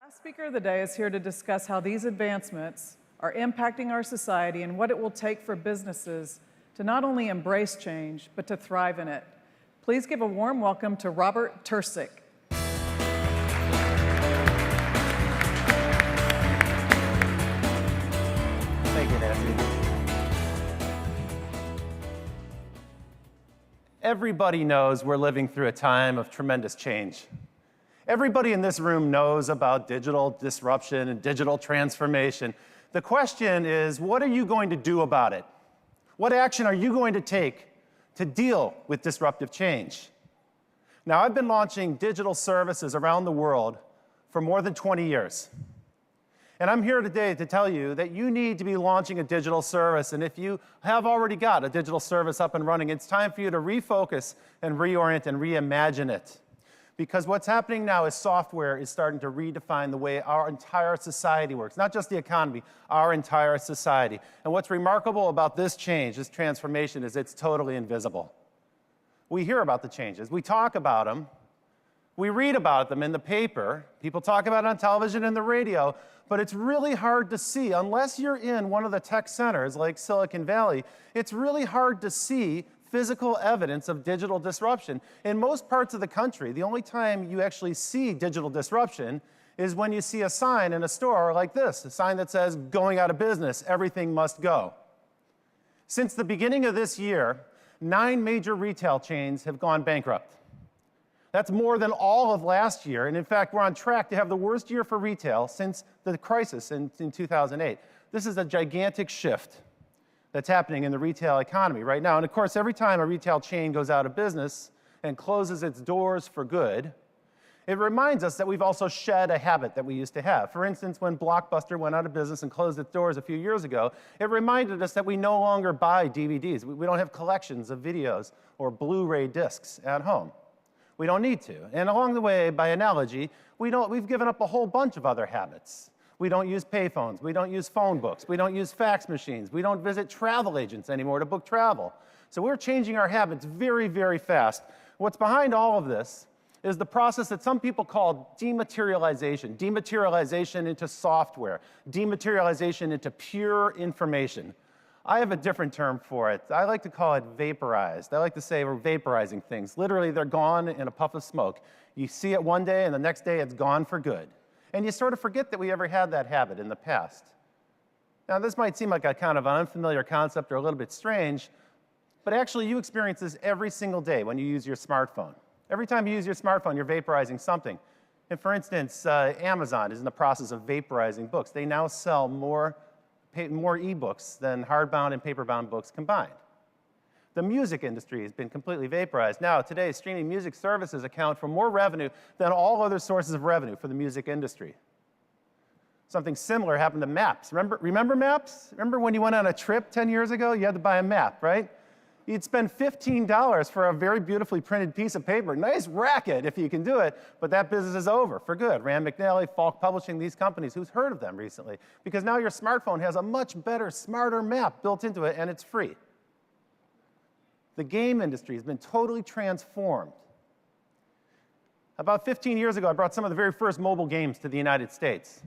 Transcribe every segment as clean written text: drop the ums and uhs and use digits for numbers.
Last speaker of the day is here to discuss how these advancements are impacting our society and what it will take for businesses to not only embrace change, but to thrive in it. Please give a warm welcome to Robert Tercek. Thank you, Nancy. Everybody knows we're living through a time of tremendous change. Everybody in this room knows about digital disruption and digital transformation. The question is, what are you going to do about it? What action are you going to take to deal with disruptive change? Now, I've been launching digital services around the world for more than 20 years. And I'm here today to tell you that you need to be launching a digital service. And if you have already got a digital service up and running, it's time for you to refocus and reorient and reimagine it. Because what's happening now is software is starting to redefine the way our entire society works. Not just the economy, our entire society. And what's remarkable about this change, this transformation, is it's totally invisible. We hear about the changes. We talk about them. We read about them in the paper. People talk about it on television and the radio. But it's really hard to see. Unless you're in one of the tech centers like Silicon Valley, it's really hard to see physical evidence of digital disruption. In most parts of the country, the only time you actually see digital disruption is when you see a sign in a store like this, a sign that says, "Going out of business, everything must go." Since the beginning of this year, 9 major retail chains have gone bankrupt. That's more than all of last year, and in fact, we're on track to have the worst year for retail since the crisis in 2008. This is a gigantic shift that's happening in the retail economy right now. And of course, every time a retail chain goes out of business and closes its doors for good, it reminds us that we've also shed a habit that we used to have. For instance, when Blockbuster went out of business and closed its doors a few years ago, it reminded us that we no longer buy DVDs. We don't have collections of videos or Blu-ray discs at home. We don't need to. And along the way, by analogy, we've given up a whole bunch of other habits. We don't use payphones. We don't use phone books. We don't use fax machines. We don't visit travel agents anymore to book travel. So we're changing our habits very, very fast. What's behind all of this is the process that some people call dematerialization. Dematerialization into software. Dematerialization into pure information. I have a different term for it. I like to call it vaporized. I like to say we're vaporizing things. Literally, they're gone in a puff of smoke. You see it one day, and the next day, it's gone for good. And you sort of forget that we ever had that habit in the past. Now, this might seem like a kind of an unfamiliar concept or a little bit strange, but actually, you experience this every single day when you use your smartphone. Every time you use your smartphone, you're vaporizing something. And for instance, Amazon is in the process of vaporizing books. They now sell more ebooks than hardbound and paperbound books combined. The music industry has been completely vaporized. Now, today, streaming music services account for more revenue than all other sources of revenue for the music industry. Something similar happened to maps. Remember maps? Remember when you went on a trip 10 years ago? You had to buy a map, right? You'd spend $15 for a very beautifully printed piece of paper. Nice racket if you can do it, but that business is over for good. Rand McNally, Falk Publishing, these companies, who's heard of them recently? Because now your smartphone has a much better, smarter map built into it, and it's free. The game industry has been totally transformed. About 15 years ago, I brought some of the very first mobile games to the United States.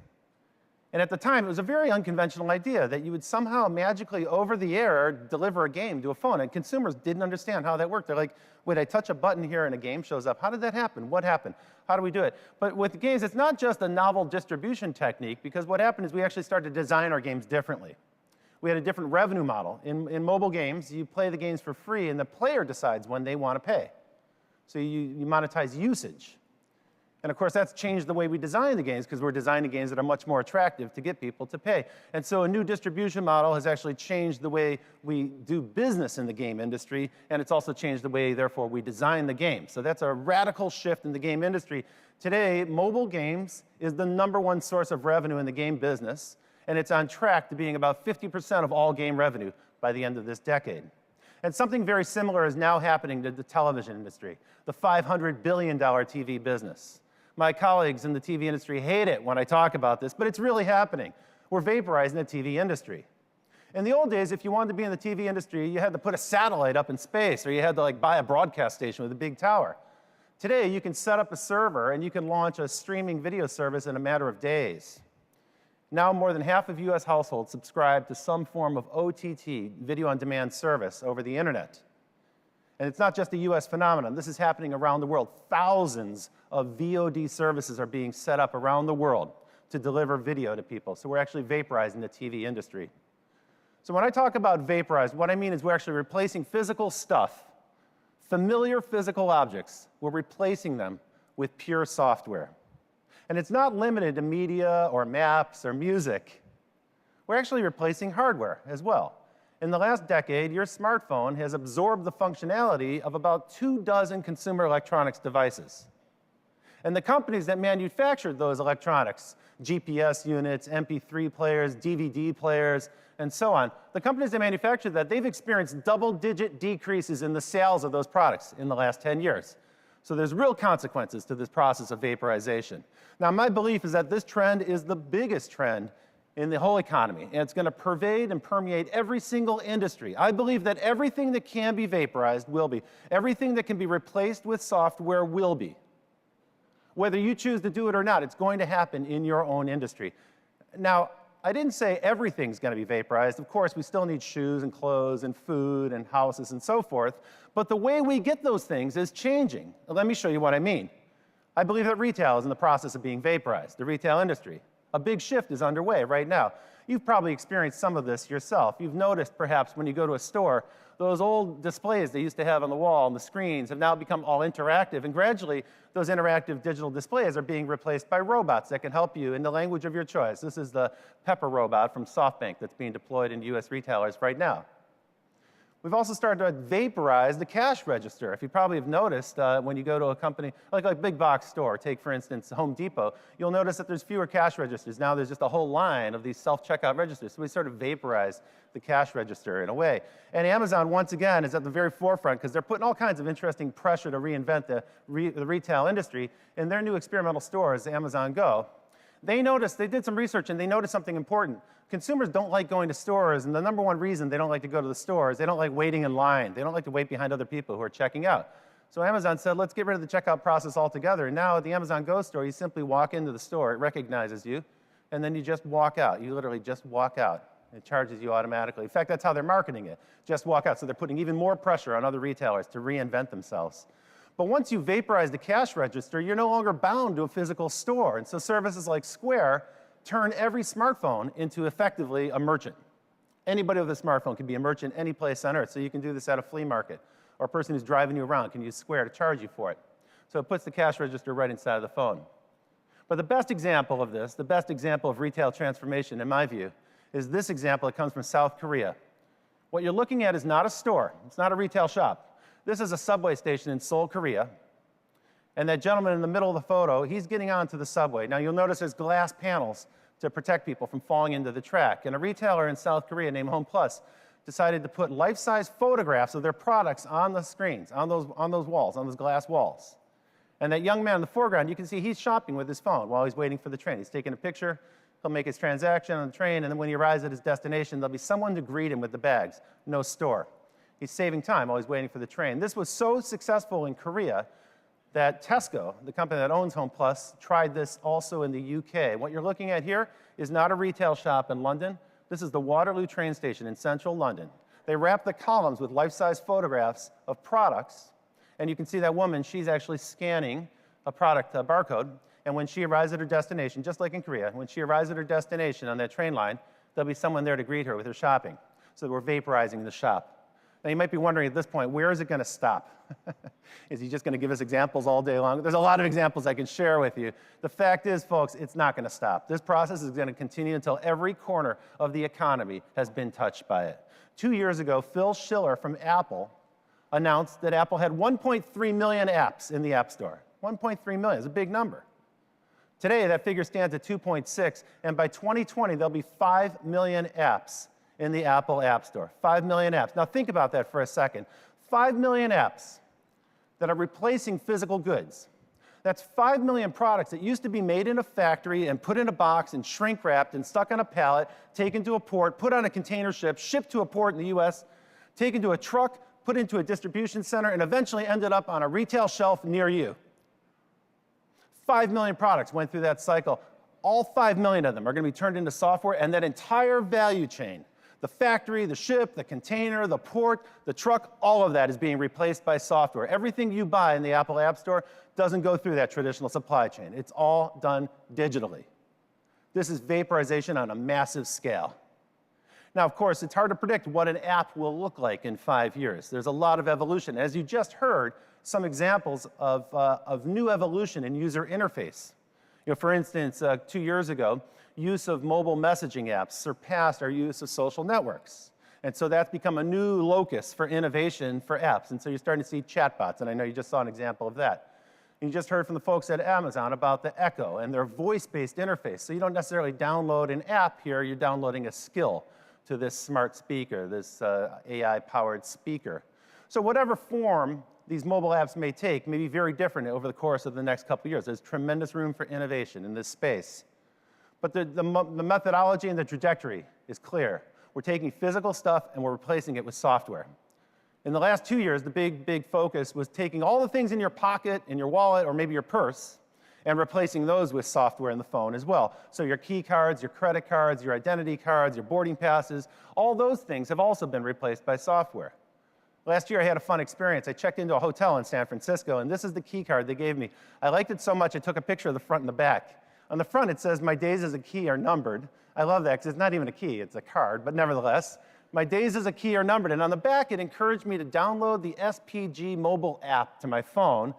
And at the time, it was a very unconventional idea that you would somehow magically, over the air, deliver a game to a phone. And consumers didn't understand how that worked. They're like, wait, I touch a button here and a game shows up. How did that happen? What happened? How do we do it? But with games, it's not just a novel distribution technique, because what happened is we actually started to design our games differently. We had a different revenue model. In mobile games, you play the games for free, and the player decides when they want to pay. So you monetize usage. And of course, that's changed the way we design the games, because we're designing games that are much more attractive to get people to pay. And so a new distribution model has actually changed the way we do business in the game industry, and it's also changed the way, therefore, we design the game. So that's a radical shift in the game industry. Today, mobile games is the #1 source of revenue in the game business, and it's on track to being about 50% of all game revenue by the end of this decade. And something very similar is now happening to the television industry, the $500 billion TV business. My colleagues in the TV industry hate it when I talk about this, but it's really happening. We're vaporizing the TV industry. In the old days, if you wanted to be in the TV industry, you had to put a satellite up in space, or you had to buy a broadcast station with a big tower. Today, you can set up a server and you can launch a streaming video service in a matter of days. Now, more than half of US households subscribe to some form of OTT, video on demand service, over the internet. And it's not just a US phenomenon. This is happening around the world. Thousands of VOD services are being set up around the world to deliver video to people. So we're actually vaporizing the TV industry. So when I talk about vaporized, what I mean is we're actually replacing physical stuff, familiar physical objects. We're replacing them with pure software. And it's not limited to media or maps or music. We're actually replacing hardware as well. In the last decade, your smartphone has absorbed the functionality of about 24 consumer electronics devices. And the companies that manufactured those electronics, GPS units, MP3 players, DVD players, and so on, the companies that manufactured that, they've experienced double-digit decreases in the sales of those products in the last 10 years. So there's real consequences to this process of vaporization. Now, my belief is that this trend is the biggest trend in the whole economy, and it's going to pervade and permeate every single industry. I believe that everything that can be vaporized will be. Everything that can be replaced with software will be. Whether you choose to do it or not, it's going to happen in your own industry. Now, I didn't say everything's going to be vaporized. Of course, we still need shoes and clothes and food and houses and so forth, but the way we get those things is changing. Let me show you what I mean. I believe that retail is in the process of being vaporized, the retail industry. A big shift is underway right now. You've probably experienced some of this yourself. You've noticed, perhaps, when you go to a store, those old displays they used to have on the wall and the screens have now become all interactive, and gradually those interactive digital displays are being replaced by robots that can help you in the language of your choice. This is the Pepper robot from SoftBank that's being deployed into US retailers right now. We've also started to vaporize the cash register. If you probably have noticed, when you go to a company like a big box store, take for instance Home Depot, you'll notice that there's fewer cash registers. Now there's just a whole line of these self-checkout registers. So we sort of vaporized the cash register in a way. And Amazon, once again, is at the very forefront because they're putting all kinds of interesting pressure to reinvent the retail industry. In their new experimental stores, Amazon Go, they did some research and they noticed something important. Consumers don't like going to stores, and the number one reason they don't like to go to the store is they don't like waiting in line. They don't like to wait behind other people who are checking out. So Amazon said, let's get rid of the checkout process altogether. And now at the Amazon Go store, you simply walk into the store, it recognizes you, and then you just walk out. You literally just walk out. It charges you automatically. In fact, that's how they're marketing it. Just walk out. So they're putting even more pressure on other retailers to reinvent themselves. But once you vaporize the cash register, you're no longer bound to a physical store. And so services like Square turn every smartphone into effectively a merchant. Anybody with a smartphone can be a merchant any place on earth. So you can do this at a flea market, or a person who's driving you around can use Square to charge you for it. So it puts the cash register right inside of the phone. But the best example of this, the best example of retail transformation, in my view, is this example. It comes from South Korea. What you're looking at is not a store. It's not a retail shop. This is a subway station in Seoul, Korea. And that gentleman in the middle of the photo, he's getting onto the subway. Now, you'll notice there's glass panels to protect people from falling into the track. And a retailer in South Korea named Home Plus decided to put life-size photographs of their products on the screens, on those walls, on those glass walls. And that young man in the foreground, you can see he's shopping with his phone while he's waiting for the train. He's taking a picture, he'll make his transaction on the train, and then when he arrives at his destination, there'll be someone to greet him with the bags. No store. He's saving time while he's waiting for the train. This was so successful in Korea that Tesco, the company that owns Home Plus, tried this also in the UK. What you're looking at here is not a retail shop in London. This is the Waterloo train station in central London. They wrapped the columns with life-size photographs of products, and you can see that woman, she's actually scanning a product barcode, and when she arrives at her destination, just like in Korea, when she arrives at her destination on that train line, there'll be someone there to greet her with her shopping. So we're vaporizing the shop. Now, you might be wondering at this point, where is it going to stop? Is he just going to give us examples all day long? There's a lot of examples I can share with you. The fact is, folks, it's not going to stop. This process is going to continue until every corner of the economy has been touched by it. 2 years ago, Phil Schiller from Apple announced that Apple had 1.3 million apps in the App Store. 1.3 million is a big number. Today, that figure stands at 2.6, and by 2020, there'll be 5 million apps in the Apple App Store. 5 million apps. Now think about that for a second. 5 million apps that are replacing physical goods. That's 5 million products that used to be made in a factory and put in a box and shrink wrapped and stuck on a pallet, taken to a port, put on a container ship, shipped to a port in the US, taken to a truck, put into a distribution center, and eventually ended up on a retail shelf near you. 5 million products went through that cycle. All 5 million of them are going to be turned into software, and that entire value chain, the factory, the ship, the container, the port, the truck, all of that is being replaced by software. Everything you buy in the Apple App Store doesn't go through that traditional supply chain. It's all done digitally. This is vaporization on a massive scale. Now, of course, it's hard to predict what an app will look like in 5 years. There's a lot of evolution. As you just heard, some examples of new evolution in user interface. For instance, 2 years ago, use of mobile messaging apps surpassed our use of social networks. And so that's become a new locus for innovation for apps. And so you're starting to see chatbots, and I know you just saw an example of that. You just heard from the folks at Amazon about the Echo and their voice-based interface. So you don't necessarily download an app here, you're downloading a skill to this smart speaker, this AI-powered speaker. So whatever form these mobile apps may take may be very different over the course of the next couple of years. There's tremendous room for innovation in this space. But the methodology and the trajectory is clear. We're taking physical stuff and we're replacing it with software. In the last 2 years, the big focus was taking all the things in your pocket, in your wallet, or maybe your purse, and replacing those with software in the phone as well. So your key cards, your credit cards, your identity cards, your boarding passes, all those things have also been replaced by software. Last year, I had a fun experience. I checked into a hotel in San Francisco, and this is the key card they gave me. I liked it so much, I took a picture of the front and the back. On the front, it says, "My days as a key are numbered." I love that, because it's not even a key, it's a card, but nevertheless, my days as a key are numbered. And on the back, it encouraged me to download the SPG mobile app to my phone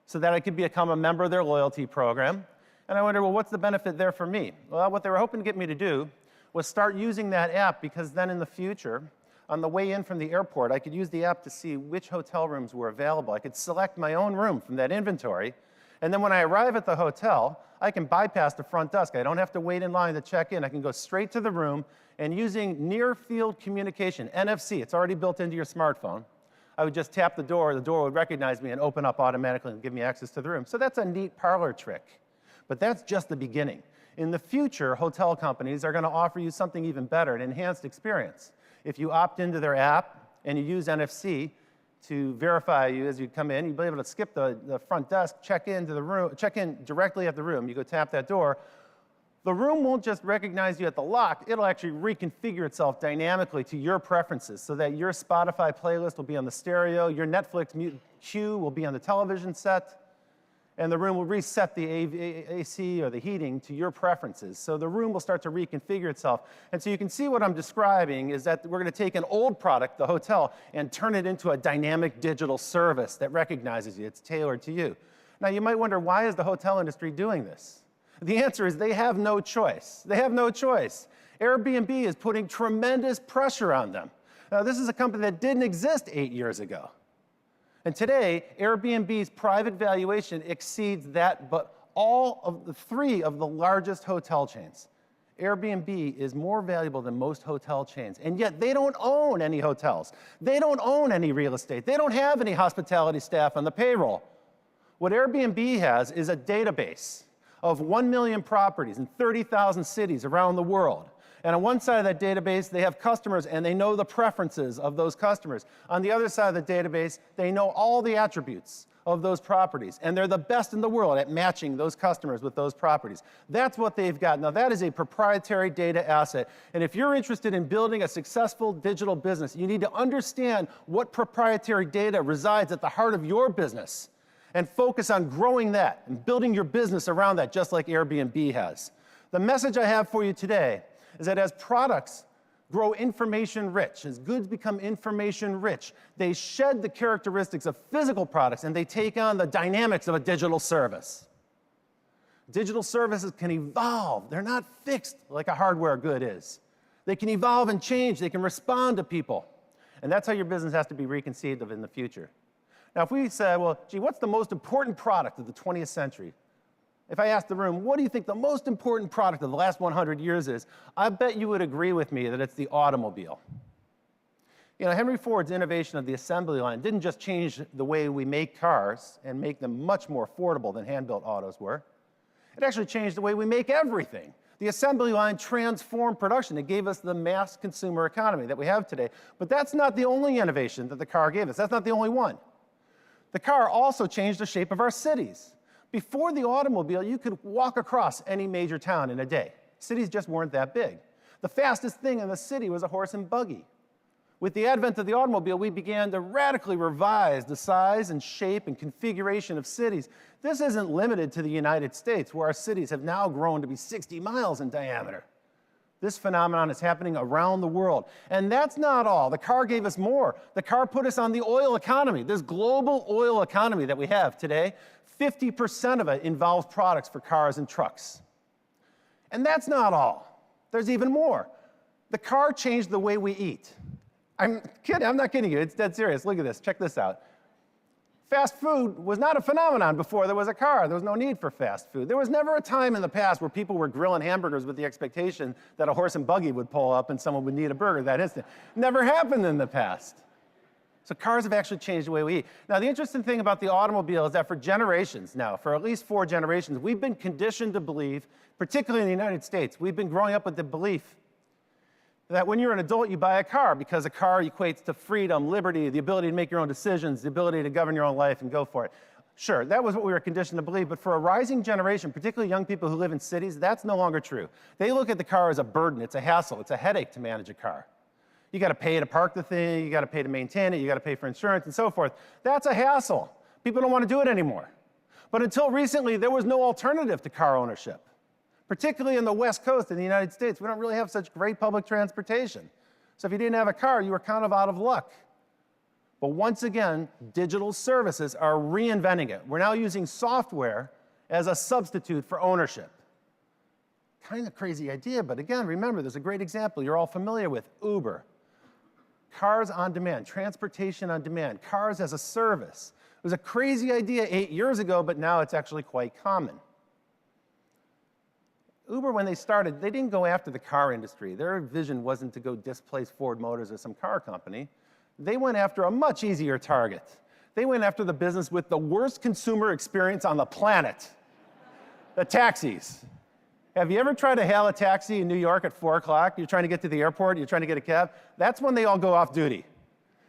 so that I could become a member of their loyalty program. And I wondered, well, what's the benefit there for me? Well, what they were hoping to get me to do was start using that app, because then in the future, on the way in from the airport, I could use the app to see which hotel rooms were available. I could select my own room from that inventory. And then when I arrive at the hotel, I can bypass the front desk. I don't have to wait in line to check in. I can go straight to the room, and using near-field communication, NFC, it's already built into your smartphone. I would just tap the door would recognize me and open up automatically and give me access to the room. So that's a neat parlor trick. But that's just the beginning. In the future, hotel companies are going to offer you something even better, an enhanced experience. If you opt into their app and you use NFC to verify you as you come in, you'll be able to skip the front desk, check in directly at the room. You go tap that door. The room won't just recognize you at the lock, it'll actually reconfigure itself dynamically to your preferences so that your Spotify playlist will be on the stereo, your Netflix queue will be on the television set, and the room will reset the AC or the heating to your preferences. So the room will start to reconfigure itself. And so you can see what I'm describing is that we're going to take an old product, the hotel, and turn it into a dynamic digital service that recognizes you. It's tailored to you. Now you might wonder, why is the hotel industry doing this? The answer is they have no choice. They have no choice. Airbnb is putting tremendous pressure on them. Now, this is a company that didn't exist 8 years ago. And today, Airbnb's private valuation exceeds that, but all of the 3 of the largest hotel chains. Airbnb is more valuable than most hotel chains, and yet they don't own any hotels. They don't own any real estate. They don't have any hospitality staff on the payroll. What Airbnb has is a database of 1 million properties in 30,000 cities around the world. And on one side of that database, they have customers, and they know the preferences of those customers. On the other side of the database, they know all the attributes of those properties, and they're the best in the world at matching those customers with those properties. That's what they've got. Now, that is a proprietary data asset, and if you're interested in building a successful digital business, you need to understand what proprietary data resides at the heart of your business, and focus on growing that and building your business around that, just like Airbnb has. The message I have for you today is that as products grow information rich, as goods become information rich, they shed the characteristics of physical products and they take on the dynamics of a digital service. Digital services can evolve. They're not fixed like a hardware good is. They can evolve and change. They can respond to people. And that's how your business has to be reconceived of in the future. Now, if we say, well, gee, what's the most important product of the 20th century? If I asked the room, what do you think the most important product of the last 100 years is? I bet you would agree with me that it's the automobile. You know, Henry Ford's innovation of the assembly line didn't just change the way we make cars and make them much more affordable than hand-built autos were. It actually changed the way we make everything. The assembly line transformed production. It gave us the mass consumer economy that we have today. But that's not the only innovation that the car gave us. That's not the only one. The car also changed the shape of our cities. Before the automobile, you could walk across any major town in a day. Cities just weren't that big. The fastest thing in the city was a horse and buggy. With the advent of the automobile, we began to radically revise the size and shape and configuration of cities. This isn't limited to the United States, where our cities have now grown to be 60 miles in diameter. This phenomenon is happening around the world. And that's not all. The car gave us more. The car put us on the oil economy, this global oil economy that we have today. 50% of it involves products for cars and trucks. And that's not all. There's even more. The car changed the way we eat. I'm not kidding you, it's dead serious. Look at this, check this out. Fast food was not a phenomenon before there was a car. There was no need for fast food. There was never a time in the past where people were grilling hamburgers with the expectation that a horse and buggy would pull up and someone would need a burger that instant. Never happened in the past. So cars have actually changed the way we eat. Now, the interesting thing about the automobile is that for generations now, for at least 4 generations, we've been conditioned to believe, particularly in the United States, we've been growing up with the belief that when you're an adult, you buy a car because a car equates to freedom, liberty, the ability to make your own decisions, the ability to govern your own life and go for it. Sure, that was what we were conditioned to believe, but for a rising generation, particularly young people who live in cities, that's no longer true. They look at the car as a burden, it's a hassle, it's a headache to manage a car. You got to pay to park the thing, you got to pay to maintain it, you got to pay for insurance and so forth. That's a hassle. People don't want to do it anymore. But until recently, there was no alternative to car ownership. Particularly in the West Coast in the United States, we don't really have such great public transportation. So if you didn't have a car, you were kind of out of luck. But once again, digital services are reinventing it. We're now using software as a substitute for ownership. Kind of crazy idea, but again, remember, there's a great example you're all familiar with, Uber. Cars on demand, transportation on demand, cars as a service. It was a crazy idea 8 years ago, but now it's actually quite common. Uber, when they started, they didn't go after the car industry. Their vision wasn't to go displace Ford Motors or some car company. They went after a much easier target. They went after the business with the worst consumer experience on the planet, the taxis. Have you ever tried to hail a taxi in New York at 4 o'clock? You're trying to get to the airport, you're trying to get a cab. That's when they all go off duty.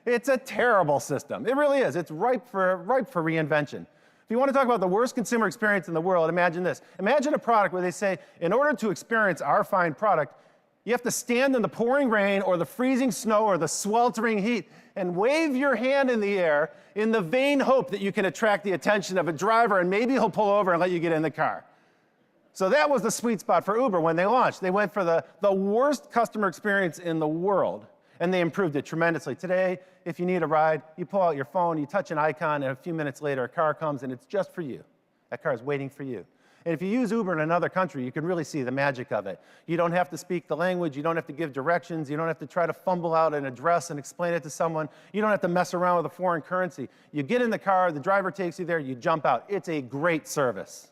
It's a terrible system. It really is. It's ripe for reinvention. If you want to talk about the worst consumer experience in the world, imagine this. Imagine a product where they say, in order to experience our fine product, you have to stand in the pouring rain or the freezing snow or the sweltering heat and wave your hand in the air in the vain hope that you can attract the attention of a driver and maybe he'll pull over and let you get in the car. So that was the sweet spot for Uber when they launched. They went for the worst customer experience in the world, and they improved it tremendously. Today, if you need a ride, you pull out your phone, you touch an icon, and a few minutes later, a car comes, and it's just for you. That car is waiting for you. And if you use Uber in another country, you can really see the magic of it. You don't have to speak the language, you don't have to give directions, you don't have to try to fumble out an address and explain it to someone, you don't have to mess around with a foreign currency. You get in the car, the driver takes you there, you jump out. It's a great service.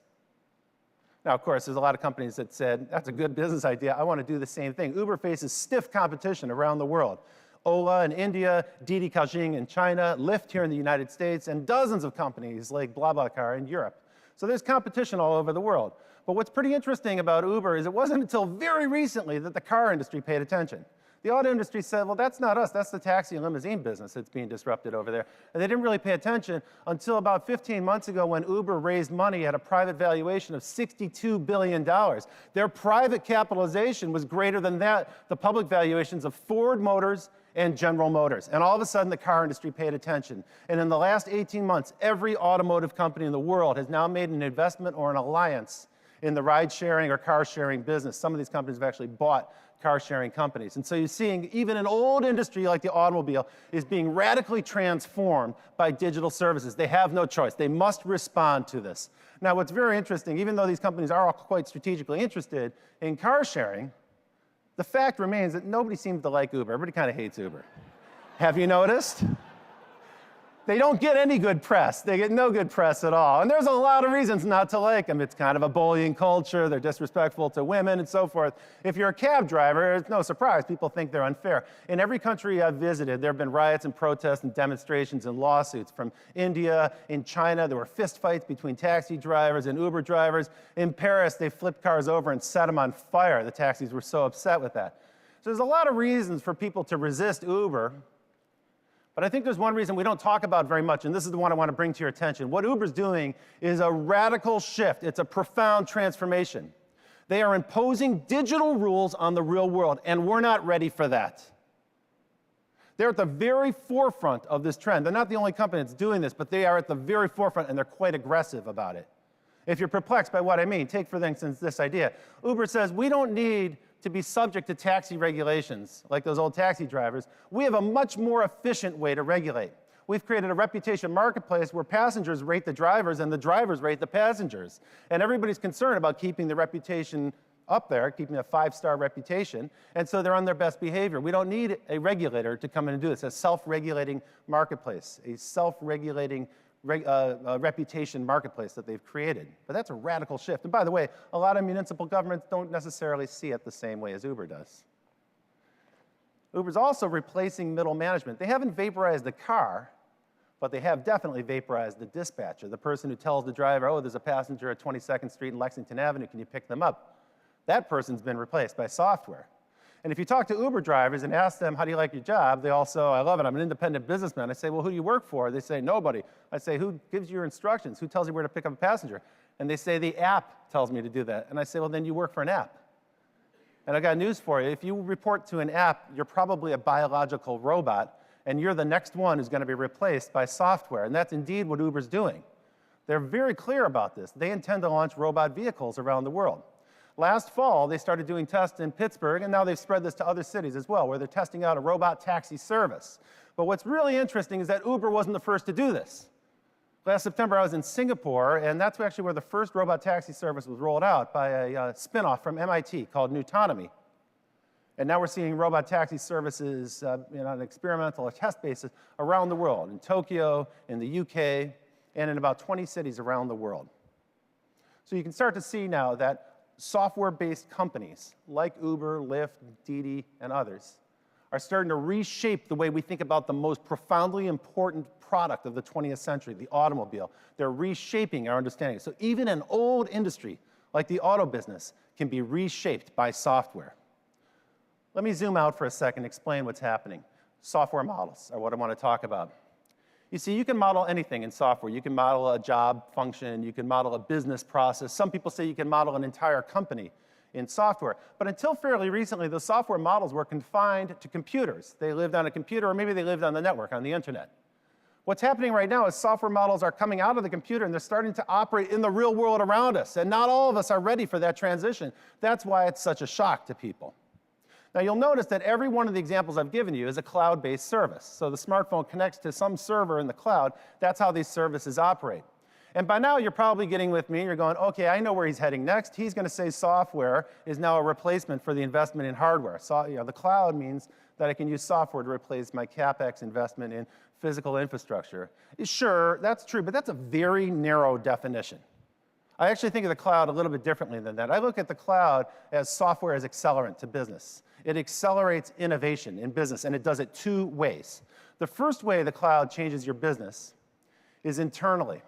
Now, of course, there's a lot of companies that said, that's a good business idea, I want to do the same thing. Uber faces stiff competition around the world. Ola in India, Didi Caojing in China, Lyft here in the United States, and dozens of companies like BlaBlaCar in Europe. So there's competition all over the world. But what's pretty interesting about Uber is it wasn't until very recently that the car industry paid attention. The auto industry said, well, that's not us, that's the taxi and limousine business that's being disrupted over there. And they didn't really pay attention until about 15 months ago when Uber raised money at a private valuation of $62 billion. Their private capitalization was greater than the public valuations of Ford Motors and General Motors. And all of a sudden, the car industry paid attention. And in the last 18 months, every automotive company in the world has now made an investment or an alliance in the ride-sharing or car-sharing business. Some of these companies have actually bought car-sharing companies. And so you're seeing even an old industry like the automobile is being radically transformed by digital services. They have no choice. They must respond to this. Now, what's very interesting, even though these companies are all quite strategically interested in car-sharing, the fact remains that nobody seems to like Uber. Everybody kind of hates Uber. Have you noticed? They don't get any good press. They get no good press at all. And there's a lot of reasons not to like them. It's kind of a bullying culture. They're disrespectful to women and so forth. If you're a cab driver, it's no surprise. People think they're unfair. In every country I've visited, there have been riots and protests and demonstrations and lawsuits. From India, in China, there were fistfights between taxi drivers and Uber drivers. In Paris, they flipped cars over and set them on fire. The taxis were so upset with that. So there's a lot of reasons for people to resist Uber. But I think there's one reason we don't talk about very much, and this is the one I want to bring to your attention. What Uber's doing is a radical shift. It's a profound transformation. They are imposing digital rules on the real world, and we're not ready for that. They're at the very forefront of this trend. They're not the only company that's doing this, but they are at the very forefront, and they're quite aggressive about it. If you're perplexed by what I mean, take, for instance, this idea. Uber says, we don't need to be subject to taxi regulations like those old taxi drivers. We have a much more efficient way to regulate. We've created a reputation marketplace where passengers rate the drivers and the drivers rate the passengers. And everybody's concerned about keeping the reputation up there, keeping a 5-star reputation, and so they're on their best behavior. We don't need a regulator to come in and do this. A self-regulating marketplace, a self-regulating reputation marketplace that they've created. But that's a radical shift. And by the way, a lot of municipal governments don't necessarily see it the same way as Uber does. Uber's also replacing middle management. They haven't vaporized the car, but they have definitely vaporized the dispatcher, the person who tells the driver, oh, there's a passenger at 22nd Street and Lexington Avenue, can you pick them up? That person's been replaced by software. And if you talk to Uber drivers and ask them, how do you like your job? They all say, I love it, I'm an independent businessman. I say, well, who do you work for? They say, nobody. I say, who gives you your instructions? Who tells you where to pick up a passenger? And they say, the app tells me to do that. And I say, well, then you work for an app. And I got news for you. If you report to an app, you're probably a biological robot, and you're the next one who's going to be replaced by software. And that's indeed what Uber's doing. They're very clear about this. They intend to launch robot vehicles around the world. Last fall, they started doing tests in Pittsburgh, and now they've spread this to other cities as well, where they're testing out a robot taxi service. But what's really interesting is that Uber wasn't the first to do this. Last September, I was in Singapore, and that's actually where the first robot taxi service was rolled out by a spin-off from MIT called Nutonomy. And now we're seeing robot taxi services on an experimental or test basis around the world, in Tokyo, in the UK, and in about 20 cities around the world. So you can start to see now that software-based companies like Uber, Lyft, Didi, and others are starting to reshape the way we think about the most profoundly important product of the 20th century, the automobile. They're reshaping our understanding. So even an old industry like the auto business can be reshaped by software. Let me zoom out for a second and explain what's happening. Software models are what I want to talk about. You see, you can model anything in software. You can model a job function. You can model a business process. Some people say you can model an entire company in software. But until fairly recently, those software models were confined to computers. They lived on a computer, or maybe they lived on the network, on the internet. What's happening right now is software models are coming out of the computer, and they're starting to operate in the real world around us. And not all of us are ready for that transition. That's why it's such a shock to people. Now, you'll notice that every one of the examples I've given you is a cloud-based service. So the smartphone connects to some server in the cloud. That's how these services operate. And by now, you're probably getting with me. You're going, OK, I know where he's heading next. He's going to say software is now a replacement for the investment in hardware. So, the cloud means that I can use software to replace my CapEx investment in physical infrastructure. Sure, that's true, but that's a very narrow definition. I actually think of the cloud a little bit differently than that. I look at the cloud as software as accelerant to business. It accelerates innovation in business, and it does it two ways. The first way the cloud changes your business is internally.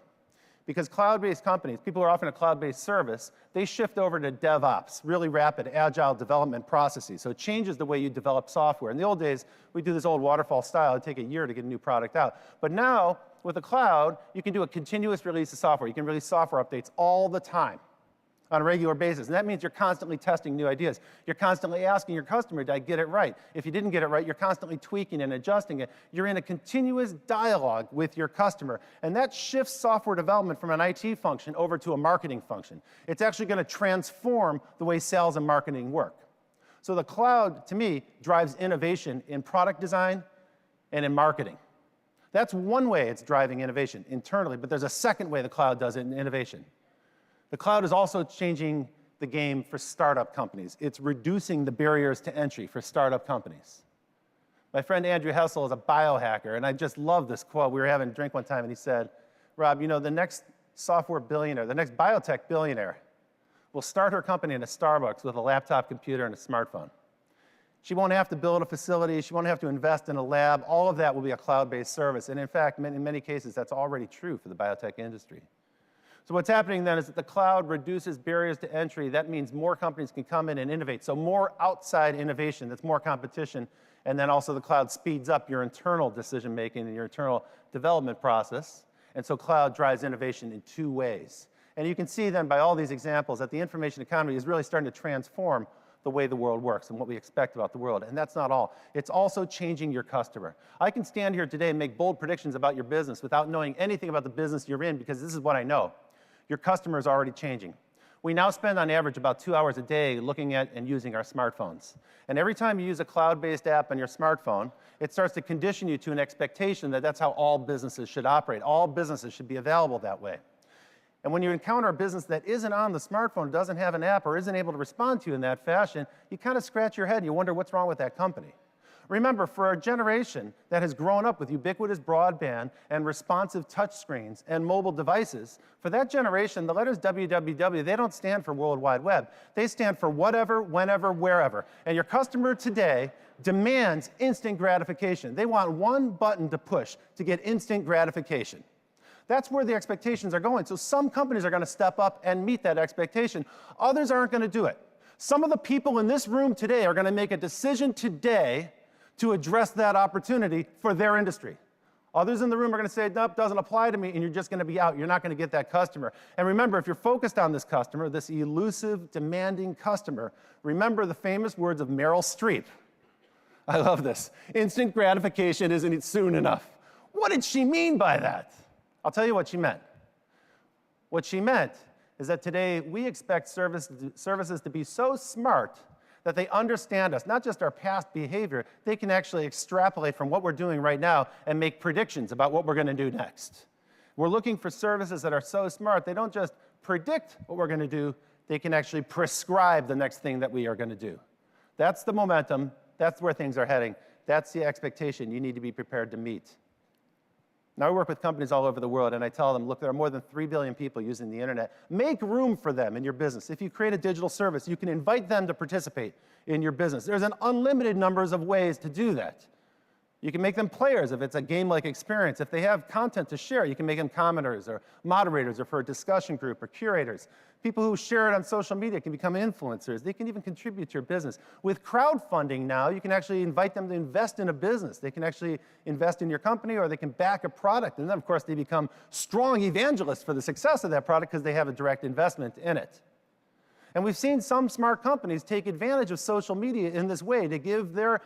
Because cloud-based companies, people who are offering a cloud-based service, they shift over to DevOps, really rapid, agile development processes. So it changes the way you develop software. In the old days, we do this old waterfall style. It'd take a year to get a new product out. But now, with the cloud, you can do a continuous release of software. You can release software updates all the time on a regular basis. And that means you're constantly testing new ideas. You're constantly asking your customer, did I get it right? If you didn't get it right, you're constantly tweaking and adjusting it. You're in a continuous dialogue with your customer. And that shifts software development from an IT function over to a marketing function. It's actually going to transform the way sales and marketing work. So the cloud, to me, drives innovation in product design and in marketing. That's one way it's driving innovation internally, but there's a second way the cloud does it in innovation. The cloud is also changing the game for startup companies. It's reducing the barriers to entry for startup companies. My friend Andrew Hessel is a biohacker, and I just love this quote. We were having a drink one time, and he said, Rob, the next software billionaire, the next biotech billionaire will start her company in a Starbucks with a laptop computer and a smartphone. She won't have to build a facility. She won't have to invest in a lab. All of that will be a cloud-based service. And in fact, in many cases, that's already true for the biotech industry. So what's happening then is that the cloud reduces barriers to entry. That means more companies can come in and innovate. So more outside innovation, that's more competition. And then also the cloud speeds up your internal decision-making and your internal development process. And so cloud drives innovation in two ways. And you can see then by all these examples that the information economy is really starting to transform the way the world works and what we expect about the world. And that's not all. It's also changing your customer. I can stand here today and make bold predictions about your business without knowing anything about the business you're in, because this is what I know. Your customer is already changing. We now spend on average about 2 hours a day looking at and using our smartphones. And every time you use a cloud-based app on your smartphone, it starts to condition you to an expectation that that's how all businesses should operate. All businesses should be available that way. And when you encounter a business that isn't on the smartphone, doesn't have an app, or isn't able to respond to you in that fashion, you kind of scratch your head and you wonder what's wrong with that company. Remember, for a generation that has grown up with ubiquitous broadband and responsive touchscreens and mobile devices, for that generation, the letters www, they don't stand for World Wide Web. They stand for whatever, whenever, wherever. And your customer today demands instant gratification. They want one button to push to get instant gratification. That's where the expectations are going. So some companies are going to step up and meet that expectation. Others aren't going to do it. Some of the people in this room today are going to make a decision today to address that opportunity for their industry. Others in the room are going to say, nope, doesn't apply to me, and you're just going to be out. You're not going to get that customer. And remember, if you're focused on this customer, this elusive, demanding customer, remember the famous words of Meryl Streep. I love this. Instant gratification isn't soon enough. What did she mean by that? I'll tell you what she meant. What she meant is that today we expect services to be so smart that they understand us, not just our past behavior. They can actually extrapolate from what we're doing right now and make predictions about what we're going to do next. We're looking for services that are so smart, they don't just predict what we're going to do, they can actually prescribe the next thing that we are going to do. That's the momentum. That's where things are heading. That's the expectation you need to be prepared to meet. Now, I work with companies all over the world, and I tell them, look, there are more than 3 billion people using the internet. Make room for them in your business. If you create a digital service, you can invite them to participate in your business. There's an unlimited numbers of ways to do that. You can make them players if it's a game-like experience. If they have content to share, you can make them commenters or moderators or for a discussion group or curators. People who share it on social media can become influencers. They can even contribute to your business. With crowdfunding now, you can actually invite them to invest in a business. They can actually invest in your company, or they can back a product. And then, of course, they become strong evangelists for the success of that product because they have a direct investment in it. And we've seen some smart companies take advantage of social media in this way to give their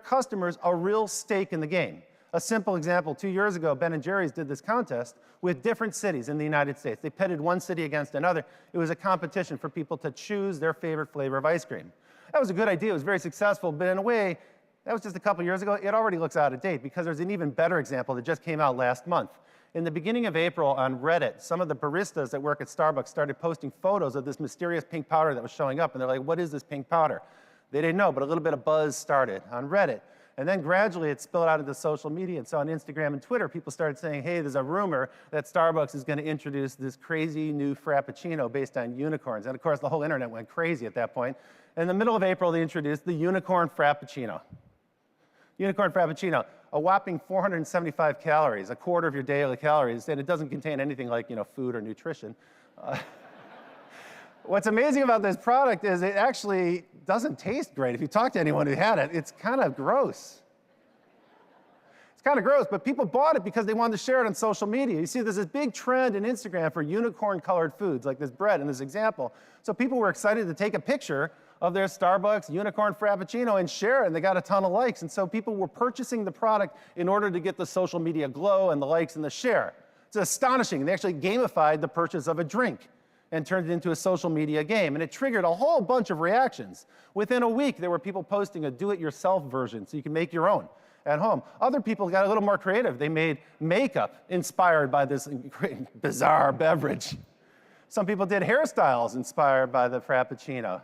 customers a real stake in the game. A simple example, 2 years ago, Ben & Jerry's did this contest with different cities in the United States. They pitted one city against another. It was a competition for people to choose their favorite flavor of ice cream. That was a good idea. It was very successful, but in a way, that was just a couple years ago. It already looks out of date because there's an even better example that just came out last month. In the beginning of April on Reddit, some of the baristas that work at Starbucks started posting photos of this mysterious pink powder that was showing up, and they're like, what is this pink powder? They didn't know, but a little bit of buzz started on Reddit. And then gradually it spilled out into social media. And so on Instagram and Twitter, people started saying, hey, there's a rumor that Starbucks is going to introduce this crazy new Frappuccino based on unicorns. And of course, the whole internet went crazy at that point. In the middle of April, they introduced the Unicorn Frappuccino. Unicorn Frappuccino, a whopping 475 calories, a quarter of your daily calories, and it doesn't contain anything like, food or nutrition. What's amazing about this product is it actually doesn't taste great. If you talk to anyone who had it, it's kind of gross. It's kind of gross, but people bought it because they wanted to share it on social media. You see, there's this big trend in Instagram for unicorn-colored foods, like this bread in this example. So people were excited to take a picture of their Starbucks unicorn Frappuccino and share it, and they got a ton of likes. And so people were purchasing the product in order to get the social media glow and the likes and the share. It's astonishing. They actually gamified the purchase of a drink and turned it into a social media game. And it triggered a whole bunch of reactions. Within a week, there were people posting a do-it-yourself version so you can make your own at home. Other people got a little more creative. They made makeup inspired by this bizarre beverage. Some people did hairstyles inspired by the Frappuccino.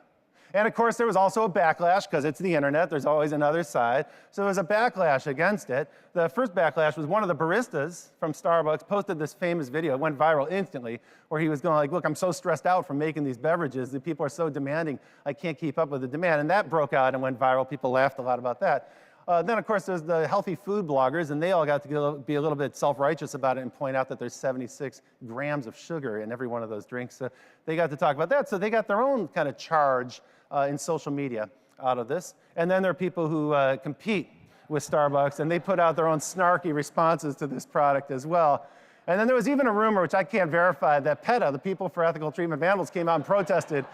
And of course, there was also a backlash, because it's the internet, there's always another side. So there was a backlash against it. The first backlash was one of the baristas from Starbucks posted this famous video. It went viral instantly, where he was going like, look, I'm so stressed out from making these beverages. The people are so demanding, I can't keep up with the demand. And that broke out and went viral. People laughed a lot about that. Then, of course, there's the healthy food bloggers, and they all got to be a little bit self-righteous about it and point out that there's 76 grams of sugar in every one of those drinks. So they got to talk about that. So they got their own kind of charge in social media out of this. And then there are people who compete with Starbucks, and they put out their own snarky responses to this product as well. And then there was even a rumor, which I can't verify, that PETA, the People for Ethical Treatment of Animals, came out and protested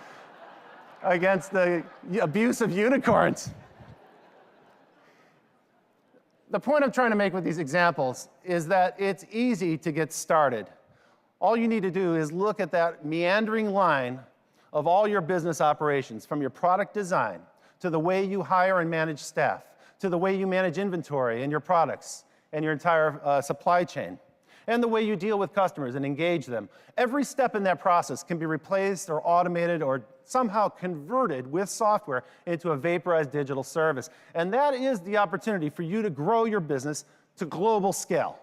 against the abuse of unicorns. The point I'm trying to make with these examples is that it's easy to get started. All you need to do is look at that meandering line of all your business operations, from your product design, to the way you hire and manage staff, to the way you manage inventory and your products and your entire supply chain, and the way you deal with customers and engage them. Every step in that process can be replaced or automated or somehow converted with software into a vaporized digital service. And that is the opportunity for you to grow your business to global scale.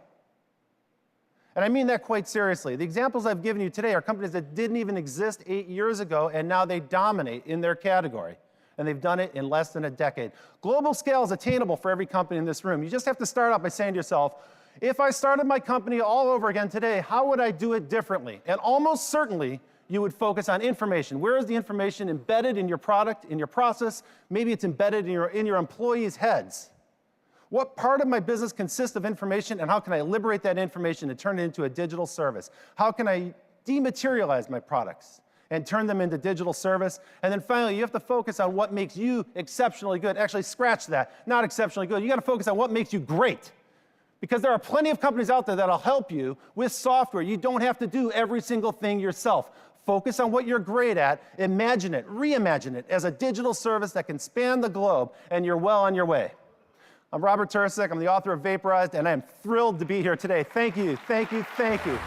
And I mean that quite seriously. The examples I've given you today are companies that didn't even exist 8 years ago, and now they dominate in their category. And they've done it in less than a decade. Global scale is attainable for every company in this room. You just have to start out by saying to yourself, if I started my company all over again today, how would I do it differently? And almost certainly, you would focus on information. Where is the information embedded in your product, in your process? Maybe it's embedded in your employees' heads. What part of my business consists of information, and how can I liberate that information and turn it into a digital service? How can I dematerialize my products and turn them into digital service? And then finally, you have to focus on what makes you exceptionally good. Actually, scratch that, not exceptionally good. You got to focus on what makes you great. Because there are plenty of companies out there that'll help you with software. You don't have to do every single thing yourself. Focus on what you're great at, imagine it, reimagine it as a digital service that can span the globe, and you're well on your way. I'm Robert Tercek, I'm the author of Vaporized, and I am thrilled to be here today. Thank you, thank you, thank you.